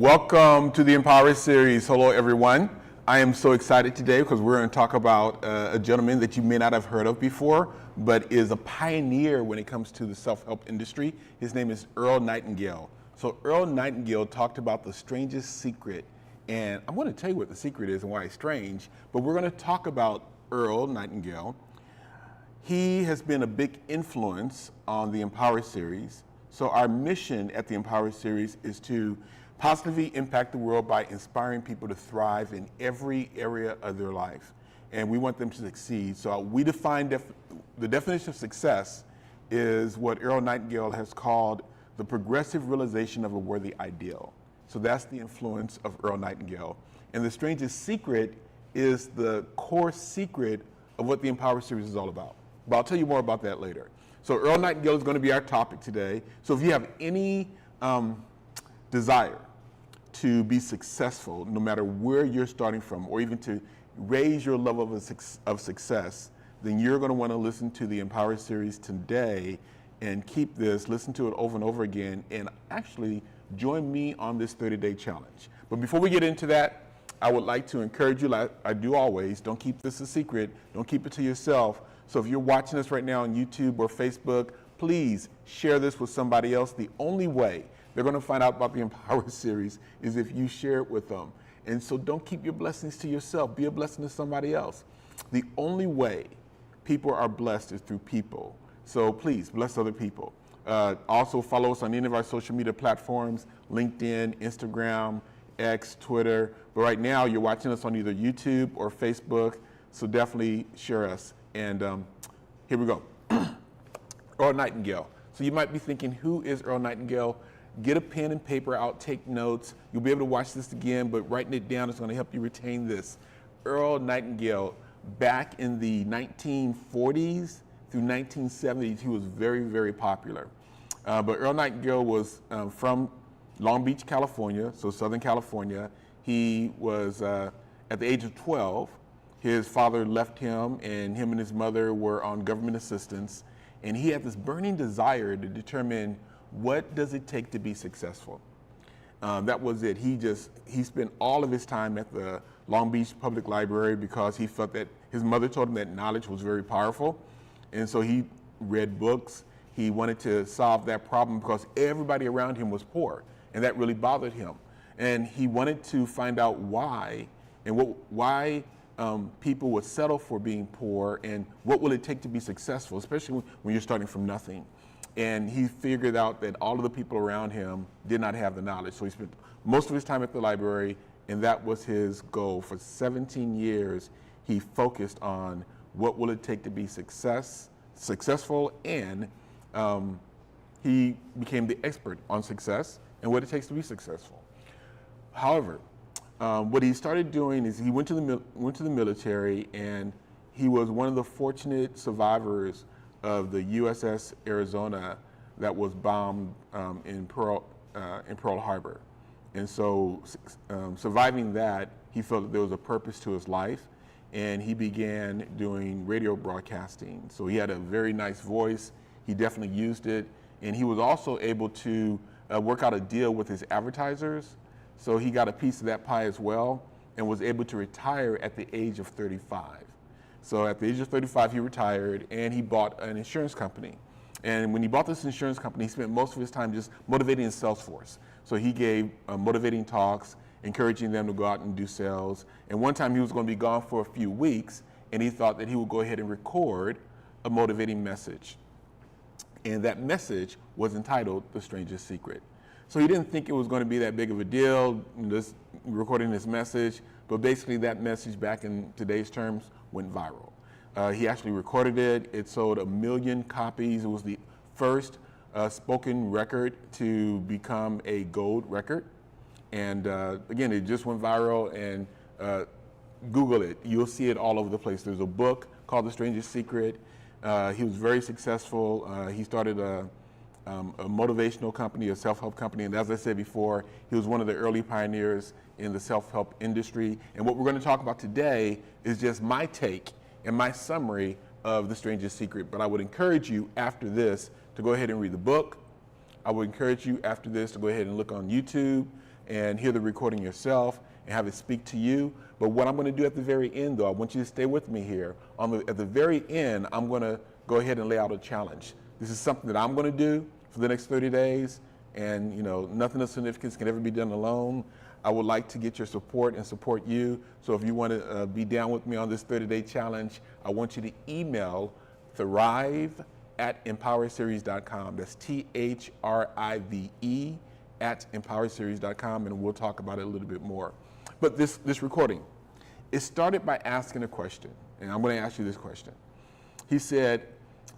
Welcome to the Empower series. Hello, everyone. I am so excited today because we're going to talk about a gentleman that you may not have heard of before, but is a pioneer when it comes to the self-help industry. His name is Earl Nightingale. So Earl Nightingale talked about the strangest secret, and I'm going to tell you what the secret is and why it's strange, but we're going to talk about Earl Nightingale. He has been a big influence on the Empower series. So our mission at the Empower series is to positively impact the world by inspiring people to thrive in every area of their life. And we want them to succeed. So we define the definition of success is what Earl Nightingale has called the progressive realization of a worthy ideal. So that's the influence of Earl Nightingale. And the strangest secret is the core secret of what the Empower series is all about. But I'll tell you more about that later. So Earl Nightingale is going to be our topic today. So if you have any desire to be successful, no matter where you're starting from, or even to raise your level of success, then you're going to want to listen to the Empower series today and keep this, listen to it over and over again, and actually join me on this 30-day challenge. But before we get into that, I would like to encourage you, like I do always, don't keep this a secret, don't keep it to yourself. So if you're watching us right now on YouTube or Facebook, please share this with somebody else. The only way they're going to find out about the Empower series is if you share it with them. And so don't keep your blessings to yourself. Be a blessing to somebody else. The only way people are blessed is through people. So please bless other people. Also follow us on any of our social media platforms, LinkedIn, Instagram, X, Twitter. But right now you're watching us on either YouTube or Facebook. So definitely share us. And here we go. Earl Nightingale. So you might be thinking, who is Earl Nightingale? Get a pen and paper out, take notes. You'll be able to watch this again, but writing it down is going to help you retain this. Earl Nightingale, back in the 1940s through 1970s, he was very, very popular. But Earl Nightingale was from Long Beach, California, so Southern California. He was, at the age of 12, his father left him, and him and his mother were on government assistance. And he had this burning desire to determine, what does it take to be successful? That was it. He spent all of his time at the Long Beach Public Library because he felt that his mother told him that knowledge was very powerful. And so he read books. He wanted to solve that problem because everybody around him was poor, and that really bothered him. And he wanted to find out why, and why people would settle for being poor, and what will it take to be successful, especially when you're starting from nothing. And he figured out that all of the people around him did not have the knowledge. So he spent most of his time at the library, and that was his goal. For 17 years, he focused on what will it take to be successful, and he became the expert on success and what it takes to be successful. However, what he started doing is he went to the military, and he was one of the fortunate survivors of the USS Arizona that was bombed in Pearl Harbor. And so surviving that, he felt that there was a purpose to his life, and he began doing radio broadcasting. So he had a very nice voice. He definitely used it, and he was also able to work out a deal with his advertisers. So he got a piece of that pie as well, and was able to retire at the age of 35. So at the age of 35, he retired, and he bought an insurance company. And when he bought this insurance company, he spent most of his time just motivating his sales force. So he gave motivating talks, encouraging them to go out and do sales. And one time he was going to be gone for a few weeks, and he thought that he would go ahead and record a motivating message. And that message was entitled The Strangest Secret. So he didn't think it was going to be that big of a deal, just recording this message, but basically that message, back in today's terms, went viral. He actually recorded it. It sold 1 million copies. It was the first spoken record to become a gold record. And again, it just went viral, and Google it. You'll see it all over the place. There's a book called The Strangest Secret. He was very successful. He started a motivational company, a self-help company, and as I said before, he was one of the early pioneers in the self-help industry. And what we're going to talk about today is just my take and my summary of The Strangest Secret. But I would encourage you after this to go ahead and read the book. I would encourage you after this to go ahead and look on YouTube, and hear the recording yourself and have it speak to you. But what I'm going to do at the very end, though, I want you to stay with me here. At the very end, I'm going to go ahead and lay out a challenge. This is something that I'm going to do for the next 30 days, and nothing of significance can ever be done alone. I would like to get your support and support you. So if you want to be down with me on this 30-day challenge, I want you to email thrive@empowerseries.com. That's THRIVE @empowerseries.com, and we'll talk about it a little bit more. But this recording, it started by asking a question, and I'm going to ask you this question. He said,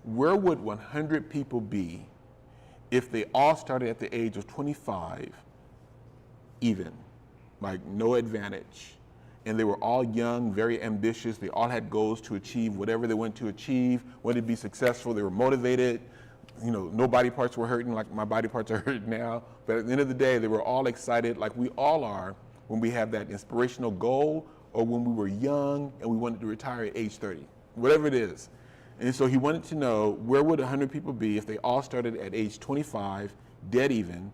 where would 100 people be if they all started at the age of 25, even, like no advantage, and they were all young, very ambitious, they all had goals to achieve whatever they wanted to achieve, wanted to be successful, they were motivated, no body parts were hurting like my body parts are hurting now, but at the end of the day, they were all excited like we all are when we have that inspirational goal, or when we were young and we wanted to retire at age 30, whatever it is. And so he wanted to know, where would 100 people be if they all started at age 25, dead even?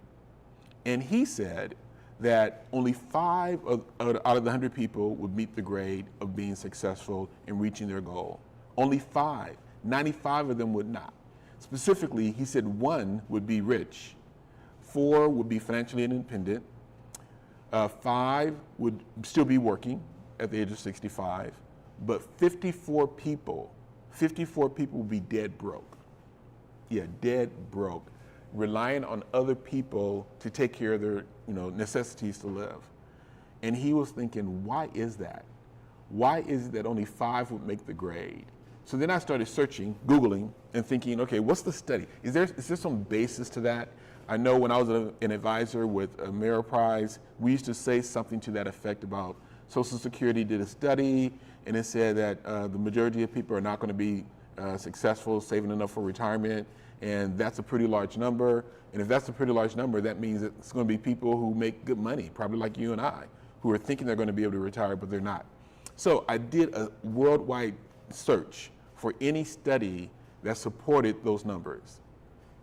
And he said that only 5 out of the 100 people would meet the grade of being successful in reaching their goal. Only 5. 95 of them would not. Specifically, he said 1 would be rich, 4 would be financially independent, 5 would still be working at the age of 65, but 54 people will be dead broke. Yeah, dead broke, relying on other people to take care of their necessities to live. And he was thinking, why is that? Why is it that only 5 would make the grade? So then I started searching, Googling, and thinking, okay, what's the study? Is there some basis to that? I know when I was an advisor with Ameriprise, we used to say something to that effect about Social Security did a study, and it said that the majority of people are not going to be successful saving enough for retirement, and that's a pretty large number. And if that's a pretty large number, that means it's going to be people who make good money, probably like you and I, who are thinking they're going to be able to retire, but they're not. So I did a worldwide search for any study that supported those numbers.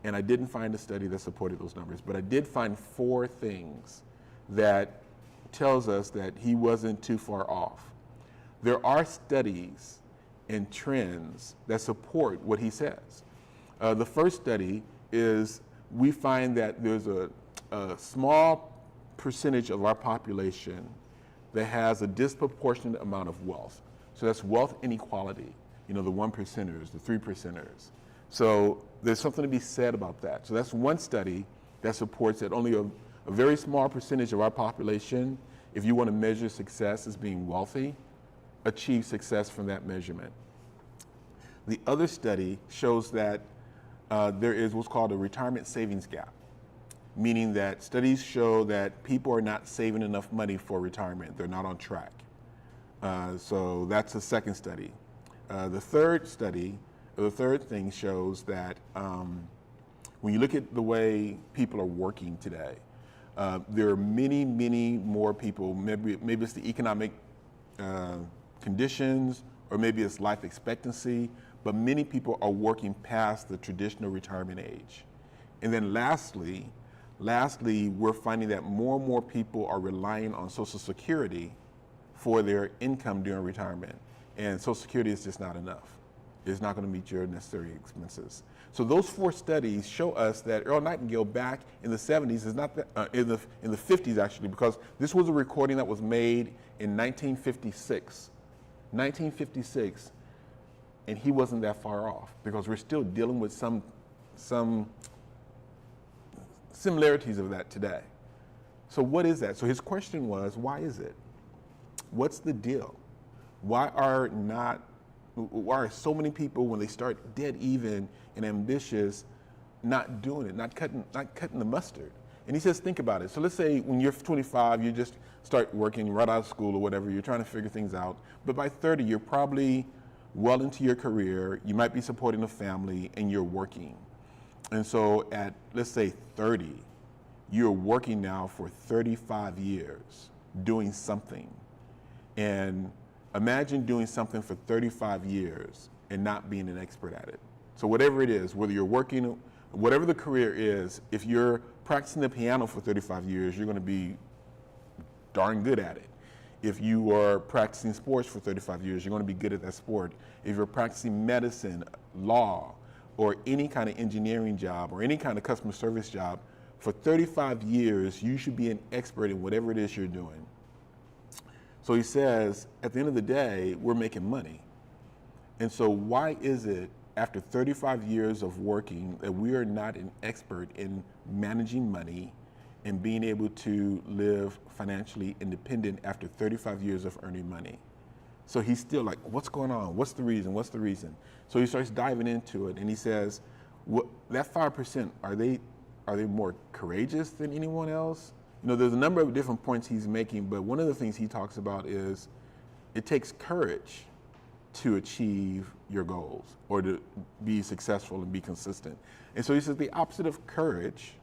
And I didn't find a study that supported those numbers, but I did find 4 things that tells us that he wasn't too far off. There are studies and trends that support what he says. The first study is we find that there's a small percentage of our population that has a disproportionate amount of wealth. So that's wealth inequality, the 1%ers, the 3%ers. So there's something to be said about that. So that's one study that supports that only a very small percentage of our population, if you want to measure success as being wealthy, achieve success from that measurement. The other study shows that there is what's called a retirement savings gap, meaning that studies show that people are not saving enough money for retirement. They're not on track. So that's a second study. The third thing shows that when you look at the way people are working today, there are many, many more people, maybe it's the economic conditions, or maybe it's life expectancy, but many people are working past the traditional retirement age. And then lastly, we're finding that more and more people are relying on Social Security for their income during retirement. And Social Security is just not enough. It's not going to meet your necessary expenses. So those 4 studies show us that Earl Nightingale back in the 70s is not in the 50s actually, because this was a recording that was made in 1956. 1956, and he wasn't that far off, because we're still dealing with some similarities of that today. So what is that? So his question was, why is it? What's the deal? Why are so many people, when they start dead even and ambitious, not doing it, not cutting the mustard? And he says, think about it. So let's say when you're 25, you just start working right out of school or whatever, you're trying to figure things out. But by 30, you're probably well into your career, you might be supporting a family, and you're working. And so at, let's say 30, you're working now for 35 years, doing something. And imagine doing something for 35 years and not being an expert at it. So whatever it is, whether you're working, whatever the career is, if you're practicing the piano for 35 years, you're going to be darn good at it. If you are practicing sports for 35 years, you're going to be good at that sport. If you're practicing medicine, law, or any kind of engineering job or any kind of customer service job, for 35 years, you should be an expert in whatever it is you're doing. So he says, at the end of the day, we're making money. And so why is it after 35 years of working that we are not an expert in managing money and being able to live financially independent after 35 years of earning money? So he's still like, what's going on? What's the reason? What's the reason? So he starts diving into it, and he says, that 5%, are they more courageous than anyone else? You know, there's a number of different points he's making, but one of the things he talks about is it takes courage to achieve your goals or to be successful and be consistent. And so he says the opposite of courage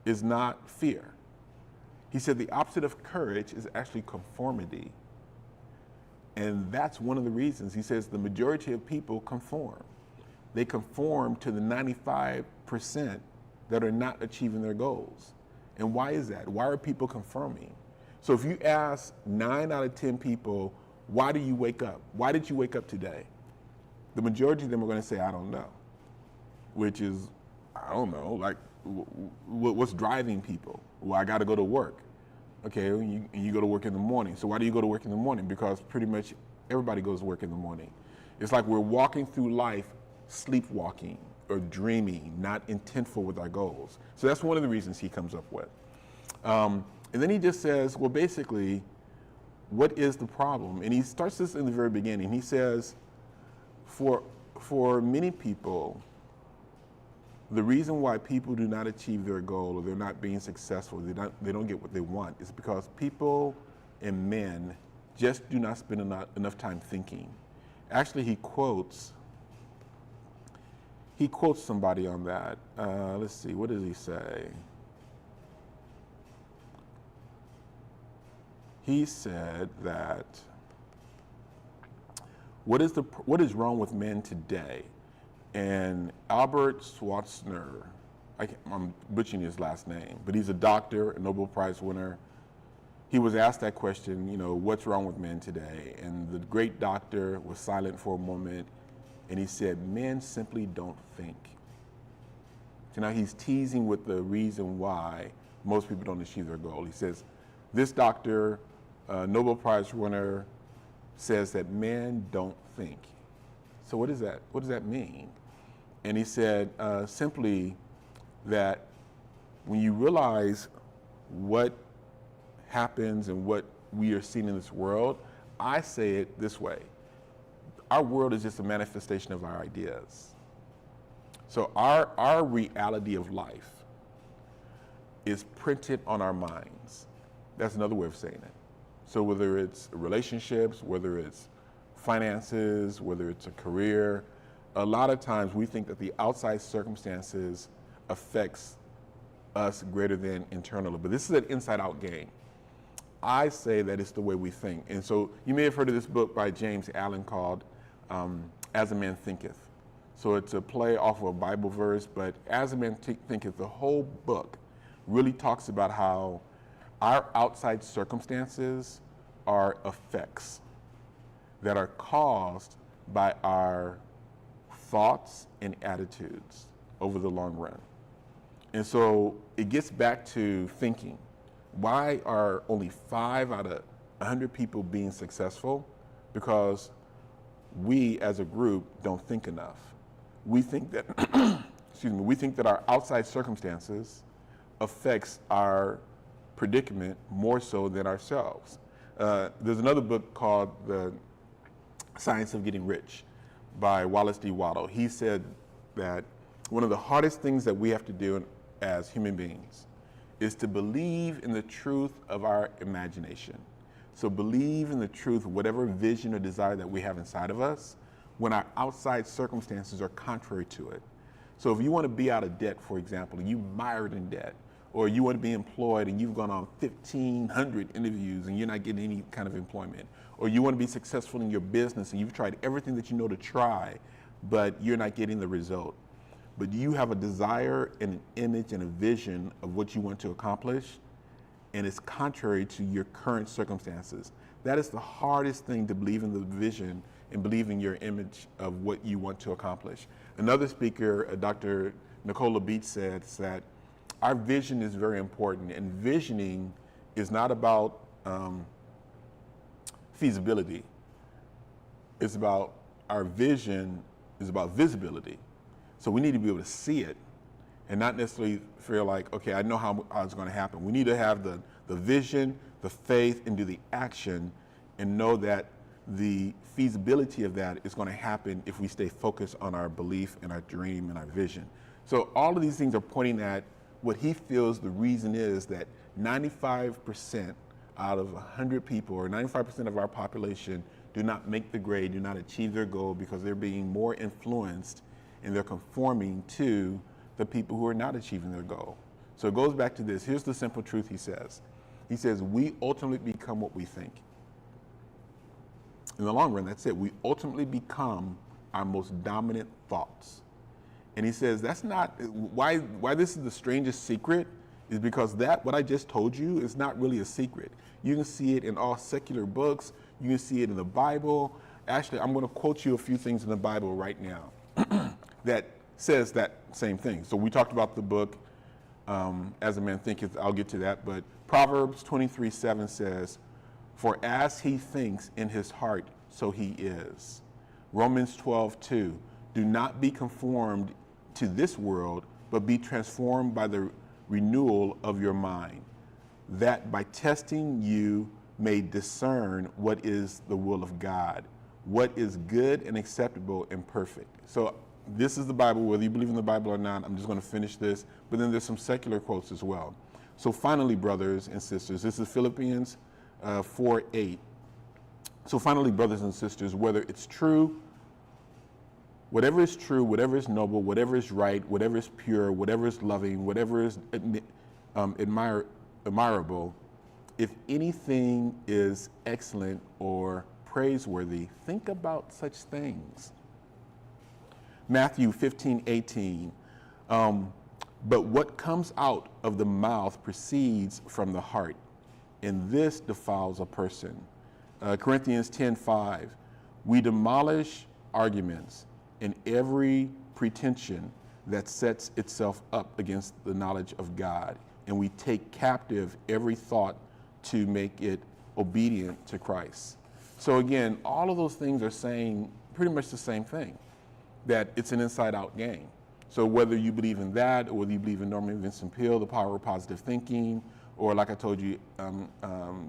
is not fear. He said the opposite of courage is actually conformity. And that's one of the reasons. He says the majority of people conform. They conform to the 95% that are not achieving their goals. And why is that? Why are people conforming? So if you ask 9 out of 10 people, why do you wake up? Why did you wake up today? The majority of them are going to say, I don't know. Which is, I don't know, like, what's driving people? Well, I got to go to work. Okay, and you go to work in the morning. So why do you go to work in the morning? Because pretty much everybody goes to work in the morning. It's like we're walking through life sleepwalking or dreaming, not intentful with our goals. So that's one of the reasons he comes up with. And then he just says, well, basically, what is the problem? And he starts this in the very beginning. He says, for many people, the reason why people do not achieve their goal or they're not being successful, they don't get what they want, is because people and men just do not spend enough time thinking. Actually, he quotes somebody on that. Let's see, what does he say? He said that, what is wrong with men today? And Albert Schweitzer, I'm butchering his last name, but he's a doctor, a Nobel Prize winner. He was asked that question, you know, what's wrong with men today? And the great doctor was silent for a moment, and he said, men simply don't think. So now he's teasing with the reason why most people don't achieve their goal. He says, this doctor, Nobel Prize winner, says that men don't think. So what does that mean? And he said simply that when you realize what happens and what we are seeing in this world, I say it this way. Our world is just a manifestation of our ideas. So our reality of life is printed on our minds. That's another way of saying it. So whether it's relationships, whether it's finances, whether it's a career, a lot of times we think that the outside circumstances affects us greater than internally, but this is an inside-out game. I say that it's the way we think. And so you may have heard of this book by James Allen called As a Man Thinketh. So it's a play off of a Bible verse, but As a Man Thinketh, the whole book really talks about how our outside circumstances are effects that are caused by our thoughts and attitudes over the long run. And so it gets back to thinking. Why are only 5 out of 100 people being successful? Because we as a group don't think enough. We think that, we think that our outside circumstances affects our predicament more so than ourselves. There's another book called The Science of Getting Rich by Wallace D. Waddell. He said that one of the hardest things that we have to do as human beings is to believe in the truth of our imagination. So believe in the truth of whatever vision or desire that we have inside of us when our outside circumstances are contrary to it. So if you want to be out of debt, for example, and you mired in debt, or you want to be employed and you've gone on 1,500 interviews and you're not getting any kind of employment, or you want to be successful in your business and you've tried everything that you know to try, but you're not getting the result. But you have a desire and an image and a vision of what you want to accomplish, and it's contrary to your current circumstances. That is the hardest thing, to believe in the vision and believe in your image of what you want to accomplish. Another speaker, Dr. Nicola Beach, said that our vision is very important, and visioning is not about feasibility. It's about, our vision is about visibility. So we need to be able to see it and not necessarily feel like, okay, I know how it's going to happen. We need to have the vision, the faith, and do the action, and know that the feasibility of that is going to happen if we stay focused on our belief and our dream and our vision. So all of these things are pointing at what he feels the reason is that 95% out of 100 people, or 95% of our population, do not make the grade, do not achieve their goal, because they're being more influenced and they're conforming to the people who are not achieving their goal. So it goes back to this. Here's the simple truth he says. He says, we ultimately become what we think. In the long run, that's it. We ultimately become our most dominant thoughts. And he says that's not why this is the strangest secret, is because that what I just told you is not really a secret. You can see it in all secular books. You can see it in the Bible. Actually, I'm going to quote you a few things in the Bible right now that says that same thing. So we talked about the book, As a Man Thinketh. I'll get to that. But Proverbs 23:7 says, for as he thinks in his heart, so he is. Romans 12:2, do not be conformed to this world, but be transformed by the renewal of your mind, that by testing you may discern what is the will of God, what is good and acceptable and perfect. So this is the Bible, whether you believe in the Bible or not. I'm just going to finish this, but then there's some secular quotes as well. So finally, brothers and sisters, this is Philippians 4:8. So finally, brothers and sisters, whether it's true, whatever is true, whatever is noble, whatever is right, whatever is pure, whatever is loving, whatever is admirable, if anything is excellent or praiseworthy, think about such things. Matthew 15:18, but what comes out of the mouth proceeds from the heart, and this defiles a person. Corinthians 10:5, we demolish arguments and every pretension that sets itself up against the knowledge of God, and we take captive every thought to make it obedient to Christ. So again, all of those things are saying pretty much the same thing, that it's an inside-out game. So whether you believe in that, or whether you believe in Norman Vincent Peale, the power of positive thinking, or like I told you,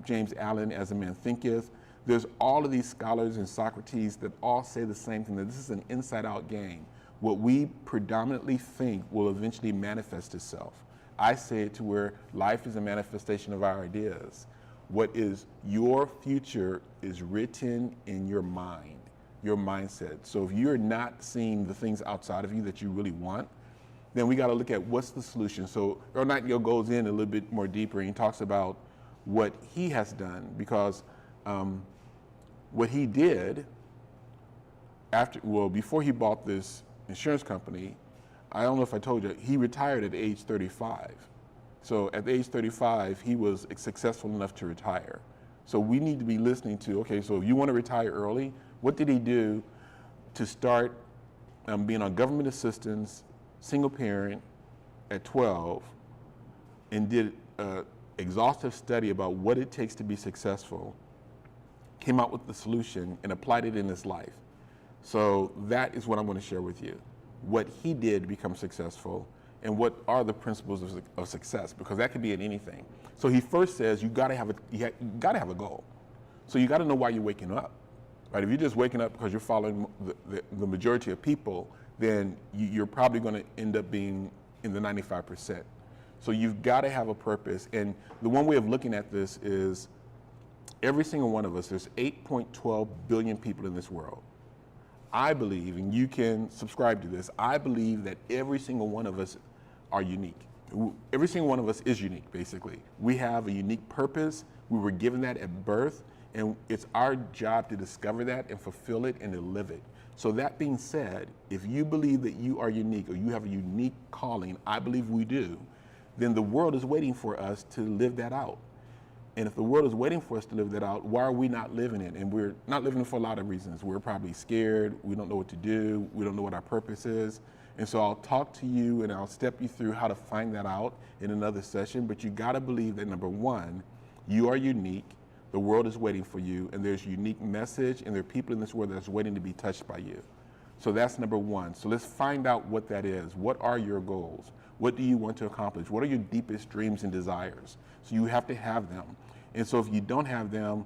James Allen, As a Man Thinketh, there's all of these scholars and Socrates that all say the same thing, that this is an inside-out game. What we predominantly think will eventually manifest itself. I say it to where life is a manifestation of our ideas. What is your future is written in your mind, your mindset. So if you're not seeing the things outside of you that you really want, then we got to look at what's the solution. So Earl Nightingale goes in a little bit more deeper, and he talks about what he has done, because what he did before he bought this insurance company, I don't know if I told you, he retired at age 35. So at the age 35, he was successful enough to retire. So we need to be listening to, okay, so if you want to retire early, what did he do to start being on government assistance, single parent at 12, and did an exhaustive study about what it takes to be successful, came out with the solution and applied it in his life. So that is what I'm going to share with you. What he did to become successful, and what are the principles of success, because that could be in anything. So he first says you got to have a goal. So you got to know why you're waking up, right? If you're just waking up because you're following the majority of people, then you're probably going to end up being in the 95%. So you've got to have a purpose. And the one way of looking at this is every single one of us, there's 8.12 billion people in this world. I believe, and you can subscribe to this, I believe that every single one of us are unique. Every single one of us is unique, basically. We have a unique purpose. We were given that at birth, and it's our job to discover that and fulfill it and to live it. So that being said, if you believe that you are unique or you have a unique calling, I believe we do, then the world is waiting for us to live that out. And if the world is waiting for us to live that out, why are we not living it? And we're not living it for a lot of reasons. We're probably scared. We don't know what to do. We don't know what our purpose is. And so I'll talk to you and I'll step you through how to find that out in another session. But you got to believe that, number one, you are unique. The world is waiting for you. And there's a unique message. And there are people in this world that's waiting to be touched by you. So that's number one. So let's find out what that is. What are your goals? What do you want to accomplish? What are your deepest dreams and desires? So you have to have them. And so if you don't have them,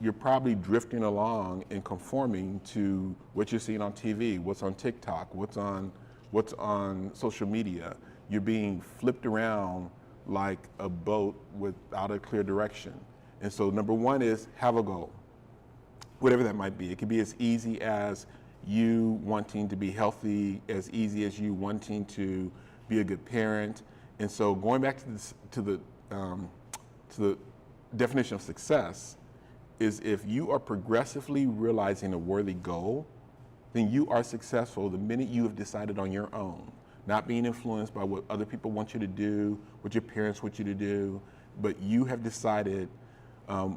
you're probably drifting along and conforming to what you're seeing on TV, what's on TikTok, what's on social media. You're being flipped around like a boat without a clear direction. And so number one is have a goal, whatever that might be. It could be as easy as you wanting to be healthy, as easy as you wanting to be a good parent. And so going back to the definition of success is if you are progressively realizing a worthy goal, then you are successful the minute you have decided on your own, not being influenced by what other people want you to do, what your parents want you to do, but you have decided from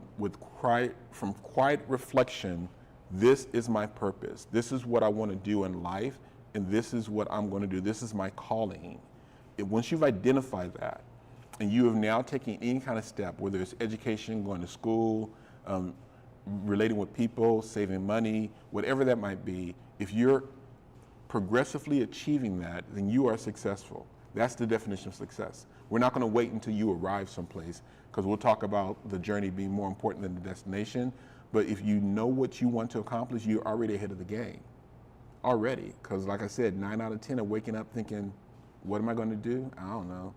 quiet reflection, this is my purpose. This is what I want to do in life, and this is what I'm going to do. This is my calling. Once you've identified that, and you have now taken any kind of step, whether it's education, going to school, relating with people, saving money, whatever that might be, if you're progressively achieving that, then you are successful. That's the definition of success. We're not going to wait until you arrive someplace, because we'll talk about the journey being more important than the destination. But if you know what you want to accomplish, you're already ahead of the game. Already. Because like I said, 9 out of 10 are waking up thinking, what am I going to do? I don't know.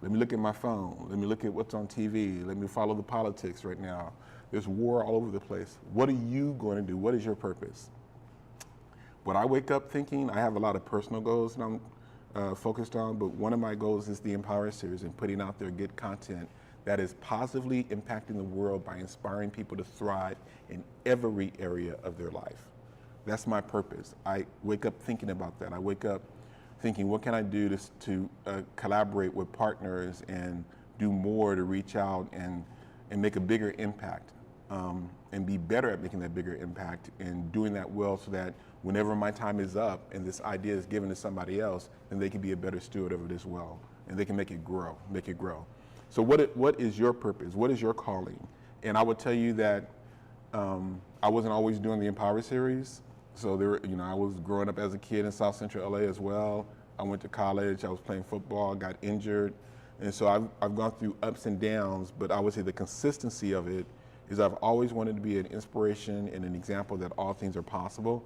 Let me look at my phone. Let me look at what's on TV. Let me follow the politics right now. There's war all over the place. What are you going to do? What is your purpose? What I wake up thinking, I have a lot of personal goals that I'm focused on, but one of my goals is the Empower series and putting out there good content that is positively impacting the world by inspiring people to thrive in every area of their life. That's my purpose. I wake up thinking about that. I wake up thinking, what can I do to collaborate with partners and do more to reach out and make a bigger impact and be better at making that bigger impact and doing that well, so that whenever my time is up and this idea is given to somebody else, then they can be a better steward of it as well, and they can make it grow. So what is your purpose? What is your calling? And I would tell you that I wasn't always doing the Empower series. So I was growing up as a kid in South Central LA as well. I went to college, I was playing football, got injured. And so I've gone through ups and downs, but I would say the consistency of it is I've always wanted to be an inspiration and an example that all things are possible,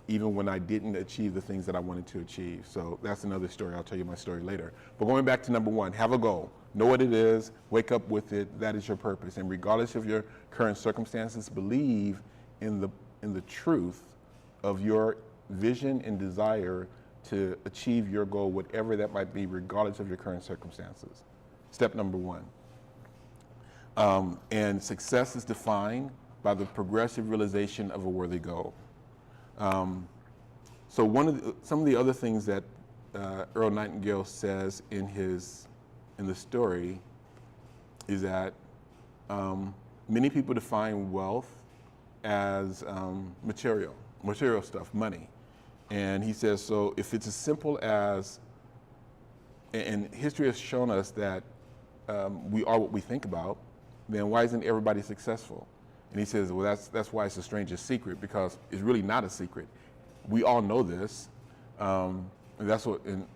even when I didn't achieve the things that I wanted to achieve. So that's another story. I'll tell you my story later. But going back to number one, have a goal. Know what it is, wake up with it, that is your purpose. And regardless of your current circumstances, believe in the truth of your vision and desire to achieve your goal, whatever that might be, regardless of your current circumstances. Step number one. And success is defined by the progressive realization of a worthy goal. So some of the other things that Earl Nightingale says in the story is that many people define wealth as material stuff, money. And he says, so if it's as simple as, and history has shown us that we are what we think about, then why isn't everybody successful? And he says, well, that's why it's the strangest secret, because it's really not a secret. We all know this, and that's what, and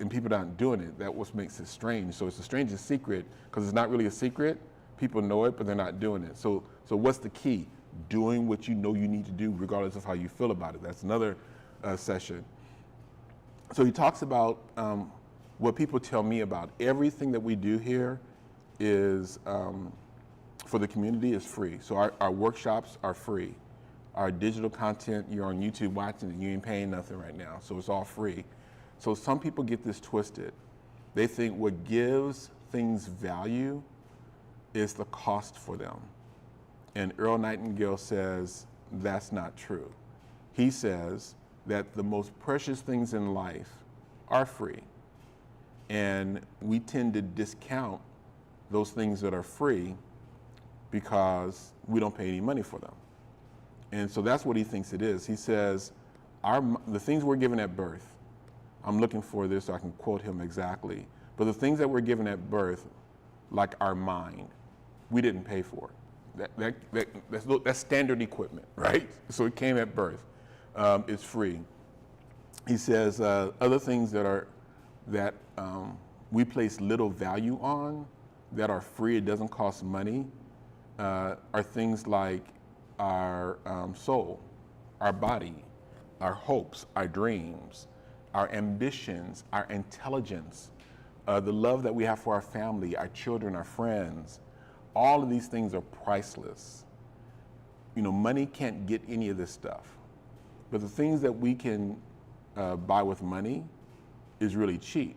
people aren't doing it. That's what makes it strange. So it's the strangest secret because it's not really a secret. People know it, but they're not doing it. So what's the key? Doing what you know you need to do, regardless of how you feel about it. That's another session. So he talks about what people tell me about. Everything that we do here is for the community is free. So our workshops are free. Our digital content, you're on YouTube watching it, you ain't paying nothing right now. So it's all free. So some people get this twisted. They think what gives things value is the cost for them. And Earl Nightingale says that's not true. He says that the most precious things in life are free. And we tend to discount those things that are free because we don't pay any money for them. And so that's what he thinks it is. He says, the things we're given at birth, I'm looking for this so I can quote him exactly, but the things that we're given at birth, like our mind, we didn't pay for. That's standard equipment, right? So it came at birth. It's free. He says other things that we place little value on, that are free, it doesn't cost money, are things like our soul, our body, our hopes, our dreams, our ambitions, our intelligence, the love that we have for our family, our children, our friends. All of these things are priceless. Money can't get any of this stuff. But the things that we can buy with money is really cheap.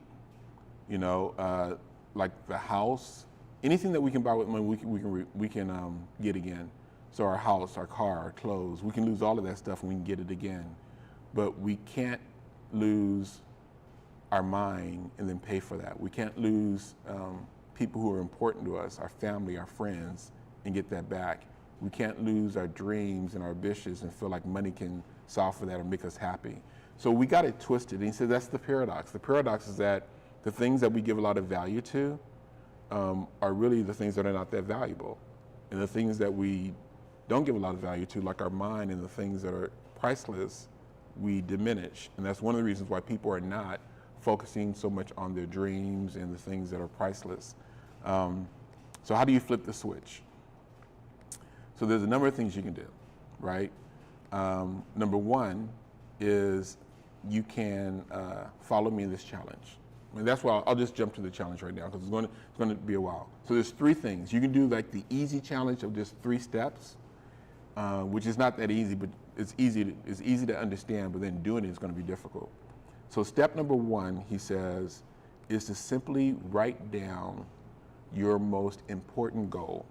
Like the house, anything that we can buy with money, we can get again. So our house, our car, our clothes, we can lose all of that stuff and we can get it again. But we can't lose our mind and then pay for that. We can't lose people who are important to us, our family, our friends, and get that back. We can't lose our dreams and our ambitions and feel like money can solve for that or make us happy. So we got it twisted. And he said that's the paradox. The paradox is that the things that we give a lot of value to are really the things that are not that valuable. And the things that we don't give a lot of value to, like our mind and the things that are priceless, we diminish. And that's one of the reasons why people are not focusing so much on their dreams and the things that are priceless. So how do you flip the switch? So there's a number of things you can do, right? Number one is you can follow me in this challenge. And that's why I'll just jump to the challenge right now because it's going to be a while. So there's 3 things. You can do like the easy challenge of just 3 steps, which is not that easy, but it's easy to understand, but then doing it is going to be difficult. So step number 1, he says, is to simply write down your most important goal.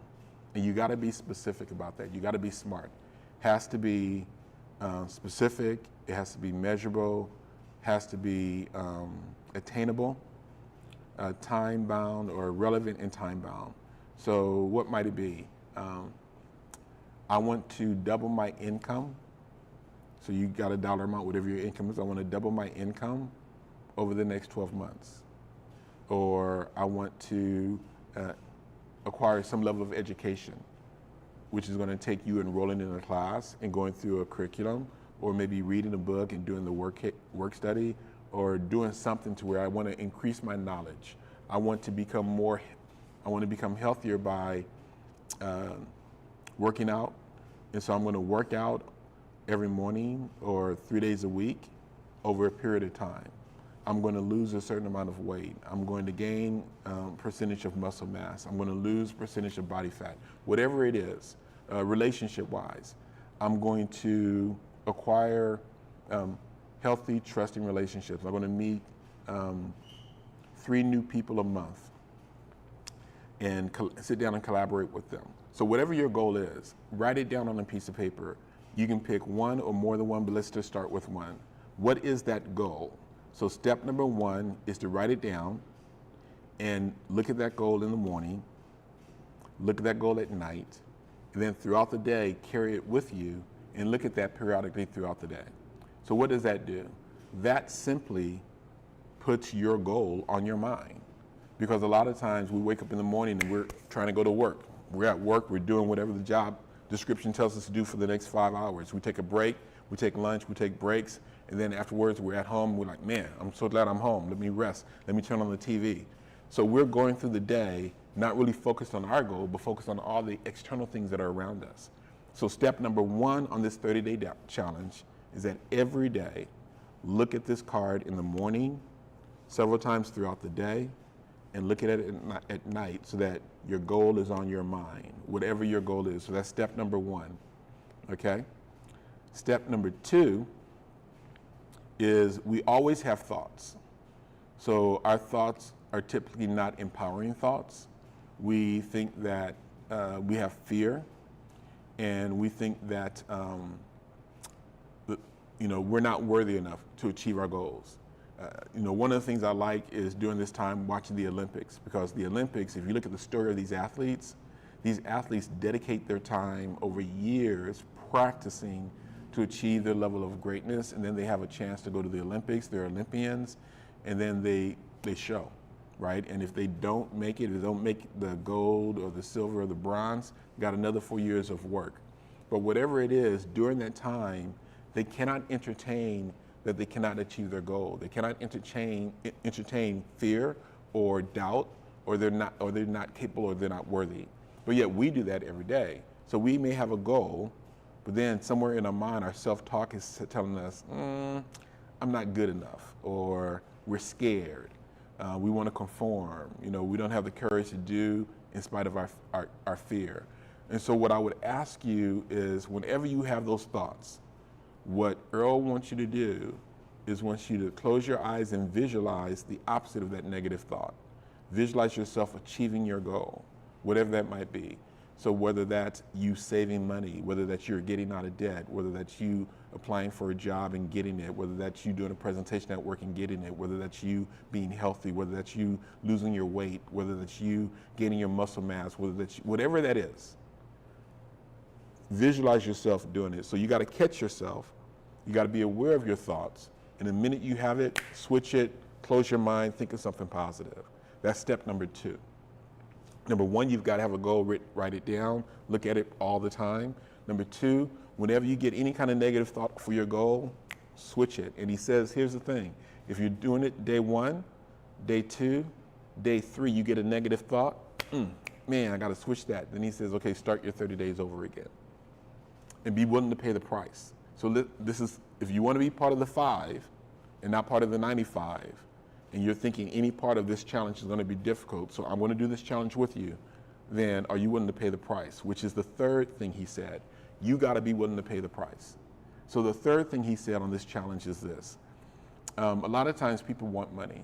And you got to be specific about that. You got to be smart. Has to be specific. It has to be measurable. Has to be attainable, time bound, or relevant and time bound. So what might it be? I want to double my income. So you got a dollar amount, whatever your income is. I want to double my income over the next 12 months. Or I want to acquire some level of education, which is going to take you enrolling in a class and going through a curriculum, or maybe reading a book and doing the work study, or doing something to where I want to increase my knowledge. I want to become healthier by working out. And so I'm going to work out every morning or 3 days a week over a period of time. I'm going to lose a certain amount of weight. I'm going to gain percentage of muscle mass. I'm going to lose percentage of body fat. Whatever it is, relationship-wise, I'm going to acquire healthy, trusting relationships. I'm going to meet 3 new people a month and sit down and collaborate with them. So whatever your goal is, write it down on a piece of paper. You can pick one or more than one, but let's just start with one. What is that goal? So step number 1 is to write it down and look at that goal in the morning, look at that goal at night, and then throughout the day, carry it with you and look at that periodically throughout the day. So what does that do? That simply puts your goal on your mind. Because a lot of times we wake up in the morning and we're trying to go to work. We're at work, we're doing whatever the job description tells us to do for the next 5 hours. We take a break, we take lunch, we take breaks, and then afterwards we're at home, we're like, man, I'm so glad I'm home. Let me rest, let me turn on the TV. So we're going through the day, not really focused on our goal, but focused on all the external things that are around us. So step number 1 on this 30-day challenge is that every day, look at this card in the morning, several times throughout the day, and look at it at night so that your goal is on your mind, whatever your goal is. So that's step number 1, okay? Step number 2 is we always have thoughts. So our thoughts are typically not empowering thoughts. We think that we have fear, and we think that we're not worthy enough to achieve our goals. One of the things I like is during this time watching the Olympics, because the Olympics, if you look at the story of these athletes dedicate their time over years practicing to achieve their level of greatness, and then they have a chance to go to the Olympics. They're Olympians, and then they show, right? And if they don't make it, if they don't make the gold or the silver or the bronze, got another 4 years of work. But whatever it is, during that time, they cannot entertain that they cannot achieve their goal. They cannot entertain fear or doubt, or they're not capable, or they're not worthy. But yet we do that every day. So we may have a goal, but then somewhere in our mind, our self-talk is telling us, I'm not good enough, or we're scared. We want to conform. We don't have the courage to do in spite of our fear. And so what I would ask you is, whenever you have those thoughts, what Earl wants you to do is wants you to close your eyes and visualize the opposite of that negative thought. Visualize yourself achieving your goal, whatever that might be. So whether that's you saving money, whether that's you're getting out of debt, whether that's you applying for a job and getting it, whether that's you doing a presentation at work and getting it, whether that's you being healthy, whether that's you losing your weight, whether that's you gaining your muscle mass, whatever that is, visualize yourself doing it. So you got to catch yourself. You got to be aware of your thoughts. And the minute you have it, switch it, close your mind, think of something positive. That's step number 2. Number 1, you've got to have a goal, write it down, look at it all the time. Number 2, whenever you get any kind of negative thought for your goal, switch it. And he says, here's the thing. If you're doing it day 1, day 2, day 3, you get a negative thought, man, I got to switch that. Then he says, okay, start your 30 days over again. And be willing to pay the price. So this is, if you want to be part of the 5 and not part of the 95, and you're thinking any part of this challenge is going to be difficult, so I'm going to do this challenge with you, then are you willing to pay the price? Which is the third thing he said. You got to be willing to pay the price. So the third thing he said on this challenge is this. A lot of times people want money,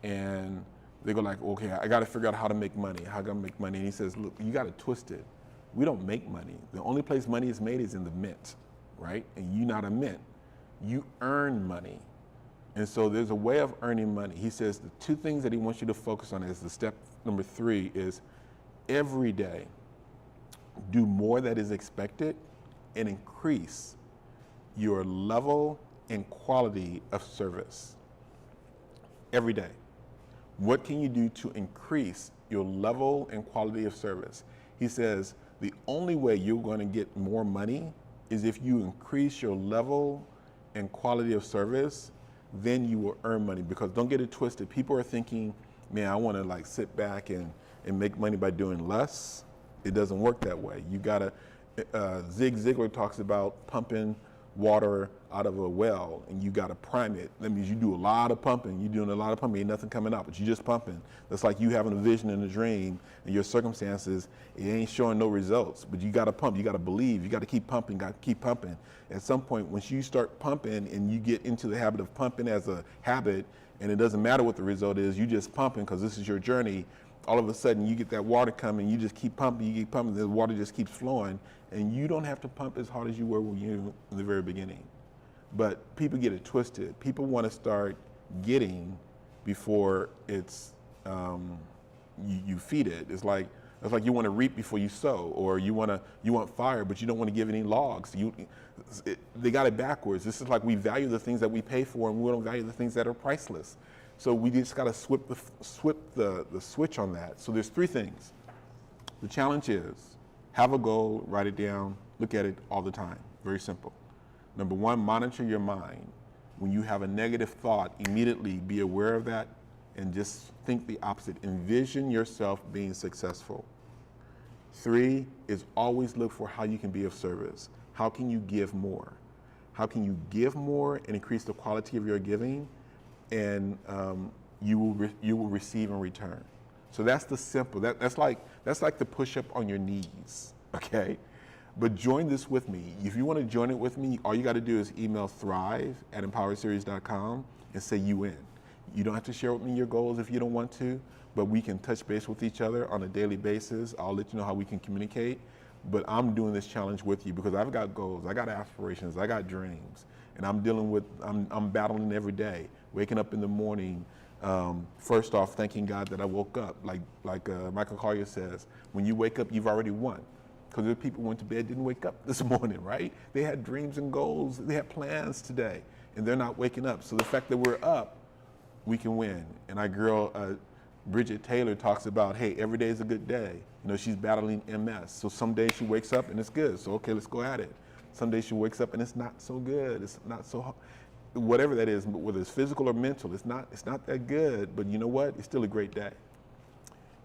and they go like, okay, I got to figure out how to make money. How can I make money? And he says, look, you got to twist it. We don't make money. The only place money is made is in the mint, right? And you're not a mint. You earn money. And so there's a way of earning money. He says the 2 things that he wants you to focus on is the step number 3 is every day, do more that is expected and increase your level and quality of service. Every day. What can you do to increase your level and quality of service? He says the only way you're going to get more money is if you increase your level and quality of service. Then you will earn money. Because don't get it twisted. People are thinking, man, I want to like sit back and make money by doing less. It doesn't work that way. You gotta, Zig Ziglar talks about pumping water out of a well, and you gotta prime it. That means you do a lot of pumping. You're doing a lot of pumping, ain't nothing coming out, but you just pumping. That's like you having a vision and a dream, and your circumstances, it ain't showing no results, but you gotta pump, you gotta believe, you gotta keep pumping, gotta keep pumping. At some point, once you start pumping and you get into the habit of pumping as a habit, and it doesn't matter what the result is, you just pumping because this is your journey, all of a sudden you get that water coming, you just keep pumping, the water just keeps flowing, and you don't have to pump as hard as you were when you in the very beginning. But people get it twisted. People want to start getting before it's you feed it. It's like you want to reap before you sow, or you want fire, but you don't want to give any logs. They got it backwards. This is like we value the things that we pay for, and we don't value the things that are priceless. So we just got to swip the switch on that. So there's 3 things. The challenge is have a goal, write it down, look at it all the time. Very simple. Number 1, monitor your mind. When you have a negative thought, immediately be aware of that and just think the opposite. Envision yourself being successful. 3 is always look for how you can be of service. How can you give more? How can you give more and increase the quality of your giving? And you will receive in return. So that's the simple. That's like the push-up on your knees, okay? But join this with me. If you want to join it with me, all you got to do is email thrive@empowerseries.com and say you in. You don't have to share with me your goals if you don't want to, but we can touch base with each other on a daily basis. I'll let you know how we can communicate. but I'm doing this challenge with you because I've got goals, I got aspirations, I got dreams, and I'm battling every day, waking up in the morning. First off, thanking God that I woke up. Like Michael Collier says, when you wake up, you've already won. Because there are people who went to bed, didn't wake up this morning, right? They had dreams and goals, they had plans today, and they're not waking up. So the fact that we're up, we can win. And our girl, Bridget Taylor, talks about, hey, every day is a good day. You know, she's battling MS. So some days she wakes up and it's good. So okay, let's go at it. Some days she wakes up and it's not so good. It's not so, whatever that is, whether it's physical or mental, it's not that good. But you know what? It's still a great day.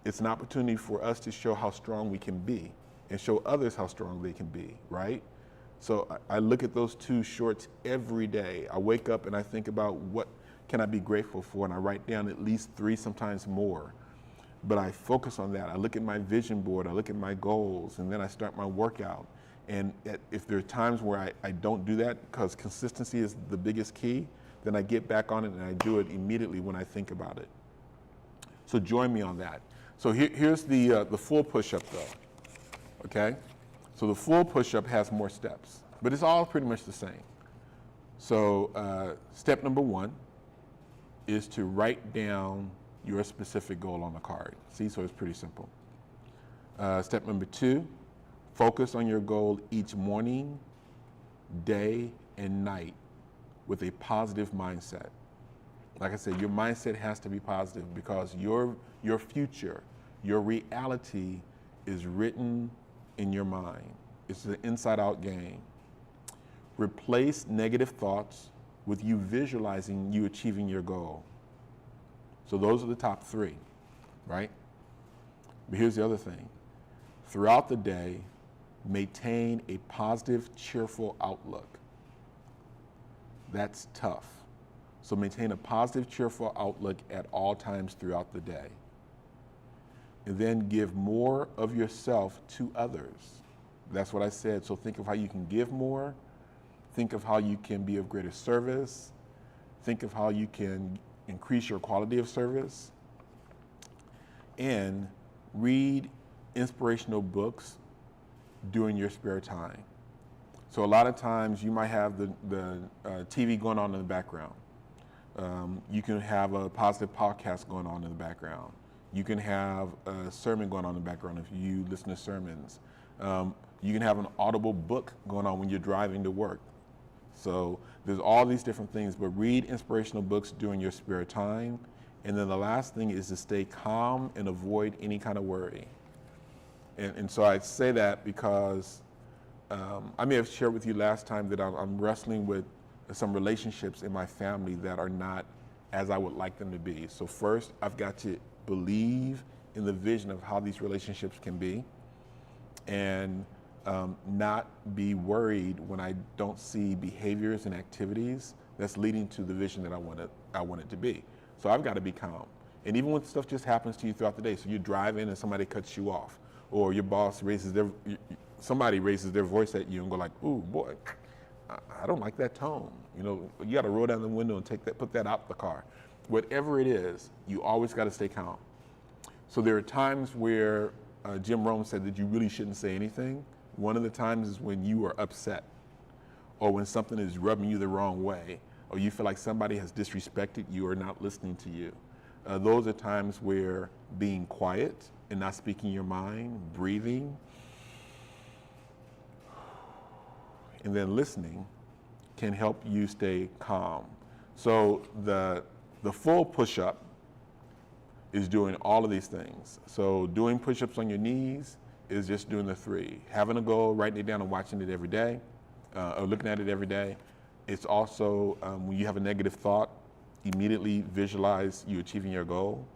It's an opportunity for us to show how strong we can be and show others how strong they can be, right? So I look at those two shorts every day. I wake up and I think about what can I be grateful for, and I write down at least 3, sometimes more. But I focus on that. I look at my vision board, I look at my goals, and then I start my workout. And if there are times where I don't do that, because consistency is the biggest key, then I get back on it and I do it immediately when I think about it. So join me on that. So here's the full push-up though, okay? So the full push-up has more steps, but it's all pretty much the same. So step number 1 is to write down your specific goal on the card. See, so it's pretty simple. Step number 2, focus on your goal each morning, day, and night with a positive mindset. Like I said, your mindset has to be positive because your future, your reality is written in your mind. It's an inside-out game. Replace negative thoughts with you visualizing you achieving your goal. So those are the top 3, right? But here's the other thing. Throughout the day, maintain a positive, cheerful outlook. That's tough. So maintain a positive, cheerful outlook at all times throughout the day. And then give more of yourself to others. That's what I said. So think of how you can give more. Think of how you can be of greater service. Think of how you can increase your quality of service. And read inspirational books during your spare time. So a lot of times you might have the TV going on in the background. You can have a positive podcast going on in the background. You can have a sermon going on in the background if you listen to sermons. You can have an audible book going on when you're driving to work. So there's all these different things, but read inspirational books during your spare time. And then the last thing is to stay calm and avoid any kind of worry. And so I say that because I may have shared with you last time that I'm wrestling with some relationships in my family that are not as I would like them to be. So first, I've got to believe in the vision of how these relationships can be, and not be worried when I don't see behaviors and activities that's leading to the vision that I want it to be. So I've got to be calm. And even when stuff just happens to you throughout the day, so you drive in and somebody cuts you off, or your boss somebody raises their voice at you and go like, ooh, boy, I don't like that tone. You know, you got to roll down the window and put that out the car. Whatever it is, you always got to stay calm. So there are times where Jim Rohn said that you really shouldn't say anything. One of the times is when you are upset, or when something is rubbing you the wrong way, or you feel like somebody has disrespected you or not listening to you. Those are times where being quiet and not speaking your mind, breathing, and then listening can help you stay calm. So the full push-up is doing all of these things. So doing push-ups on your knees is just doing the 3. Having a goal, writing it down and watching it every day, or looking at it every day. It's also, when you have a negative thought, immediately visualize you achieving your goal.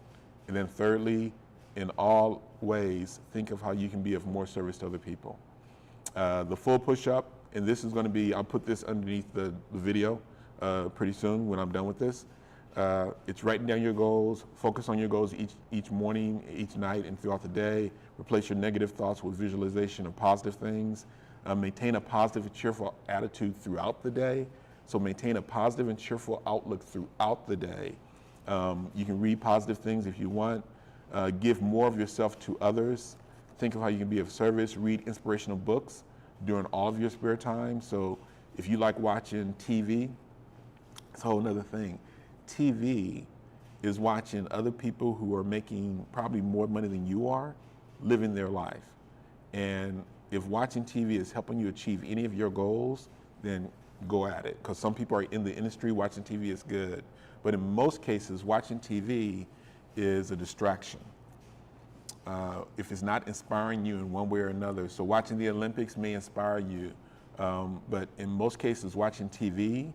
And then thirdly, in all ways, think of how you can be of more service to other people. The full push-up, and this is going to be, I'll put this underneath the video pretty soon when I'm done with this. It's writing down your goals, focus on your goals each morning, each night, and throughout the day. Replace your negative thoughts with visualization of positive things. Maintain a positive and cheerful attitude throughout the day. So maintain a positive and cheerful outlook throughout the day. You can read positive things if you want. Give more of yourself to others. think of how you can be of service, read inspirational books during all of your spare time. So if you like watching TV, it's a whole nother thing. TV is watching other people who are making probably more money than you are, living their life. And if watching TV is helping you achieve any of your goals, then go at it. Because some people are in the industry, watching TV is good. But in most cases, watching TV is a distraction. If it's not inspiring you in one way or another. So watching the Olympics may inspire you, but in most cases, watching TV,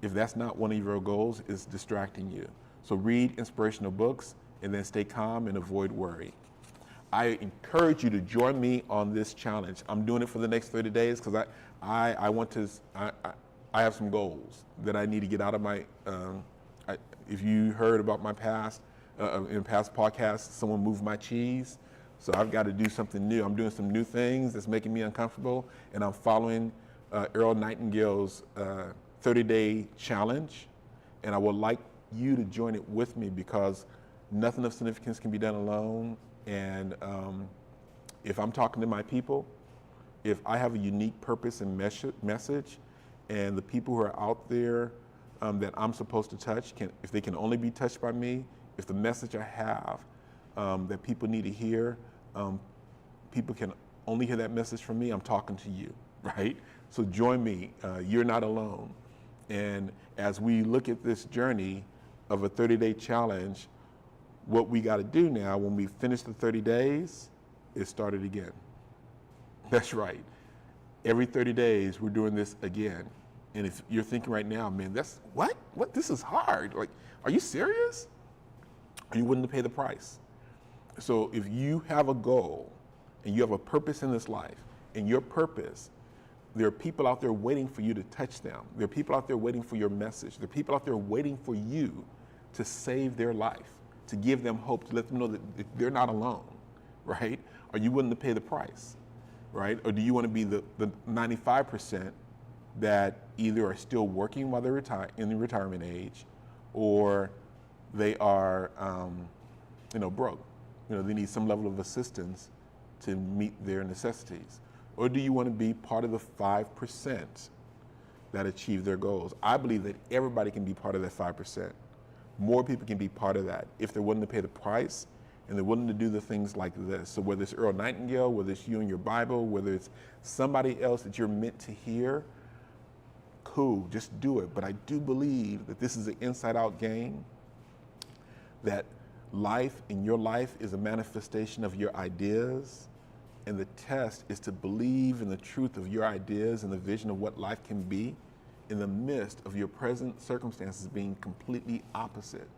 if that's not one of your goals, is distracting you. So read inspirational books and then stay calm and avoid worry. I encourage you to join me on this challenge. I'm doing it for the next 30 days because I have some goals that I need to get out of my, if you heard about my past, in past podcasts, someone moved my cheese. So I've got to do something new. I'm doing some new things that's making me uncomfortable, and I'm following Earl Nightingale's 30-day challenge, and I would like you to join it with me because nothing of significance can be done alone. And if I'm talking to my people, if I have a unique purpose and message, and the people who are out there that I'm supposed to touch, if they can only be touched by me, if the message I have that people need to hear, people can only hear that message from me, I'm talking to you, right? So join me, you're not alone. And as we look at this journey of a 30-day challenge, what we got to do now when we finish the 30 days is start it again. That's right. Every 30 days, we're doing this again. And if you're thinking right now, man, that's what? This is hard. Like, are you serious? Are you willing to pay the price? So if you have a goal and you have a purpose in this life, and your purpose, there are people out there waiting for you to touch them. There are people out there waiting for your message. There are people out there waiting for you to save their life, to give them hope, to let them know that they're not alone, right? Are you willing to pay the price, right? Or do you want to be the 95% that either are still working while they're in the retirement age, or they are, broke? They need some level of assistance to meet their necessities. Or do you want to be part of the 5% that achieve their goals? I believe that everybody can be part of that 5%. More people can be part of that if they're willing to pay the price and they're willing to do the things like this. So whether it's Earl Nightingale, whether it's you and your Bible, whether it's somebody else that you're meant to hear, cool, just do it. But I do believe that this is an inside-out game, that life in your life is a manifestation of your ideas, and the test is to believe in the truth of your ideas and the vision of what life can be in the midst of your present circumstances being completely opposite.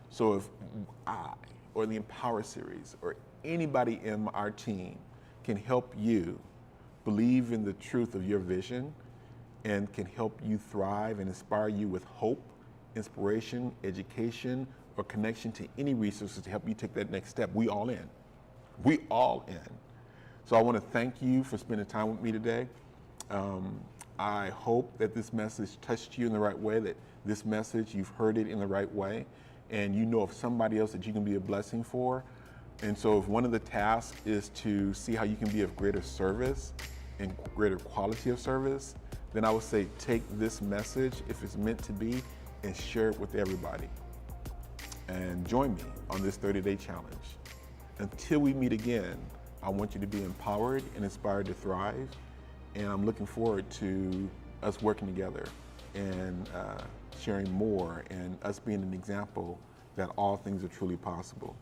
So if I, or the Empower series, or anybody in our team can help you believe in the truth of your vision and can help you thrive and inspire you with hope, inspiration, education, or connection to any resources to help you take that next step, we all in. We all in. So I want to thank you for spending time with me today. I hope that this message touched you in the right way, that this message, you've heard it in the right way, and you know of somebody else that you can be a blessing for. And so if one of the tasks is to see how you can be of greater service and greater quality of service, then I would say take this message, if it's meant to be, and share it with everybody. And join me on this 30-day challenge. Until we meet again, I want you to be empowered and inspired to thrive. And I'm looking forward to us working together and sharing more, and us being an example that all things are truly possible.